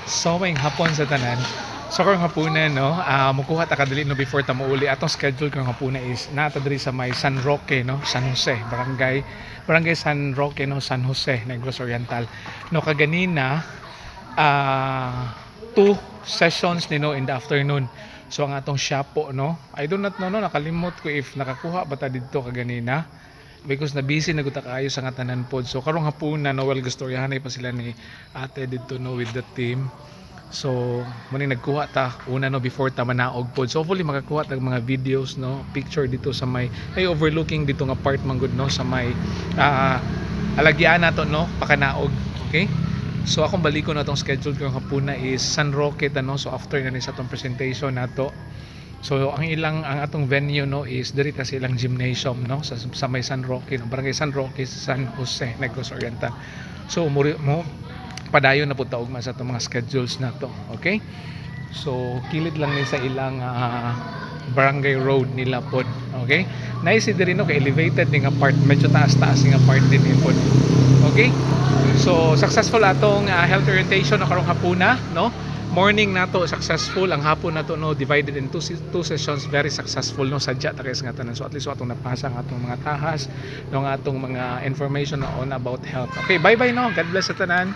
So may hapon sa tanan. So karong hapunan no, mukuha ta kadali no before ta mouli. Atong schedule karong hapunan is nata diri sa may San Roque no, San Jose, Barangay San Roque no, San Jose, Negros Oriental. No kaganina two sessions ni no in the afternoon. So ang atong shapo no, I do not know no, nakalimot ko if nakakuha ba ta didto kaganina because na busy na guta kaayo sa nga tanan pod. So karong hapunan no, well gustoryahanay pa sila ni ate didto no with the team. So muni nagkuha ta una no before ta manaog pod. So hopefully makakuha tag mga videos no, picture dito sa may overlooking dito nga part man gud no sa may alagyan nato no pakanaog. Okay? So akong balikon na tong schedule ko hapuna is San Roque ta no. So after na ni sa tong presentation nato. So ang atong venue no is diri ta sa ilang gymnasium no sa may San Roque no, Barangay San Roque, San Jose, Negros Oriental. So mo padayon na po taog sa itong mga schedules na to. Okay? So kilid lang ni sa ilang barangay road nila pod. Okay? Naisi diri no kay elevated ni nga part, medyo taas-taas nga part din ni pod. Okay? So successful atong health orientation na karong hapuna no. Morning nato successful, ang hapon nato no divided into two sessions, very successful no, sadya ta kay nga tanan. So at least atong napasa ang atong mga tahas no, nga atong mga information on about health. Okay, bye bye no, God bless sa tanan.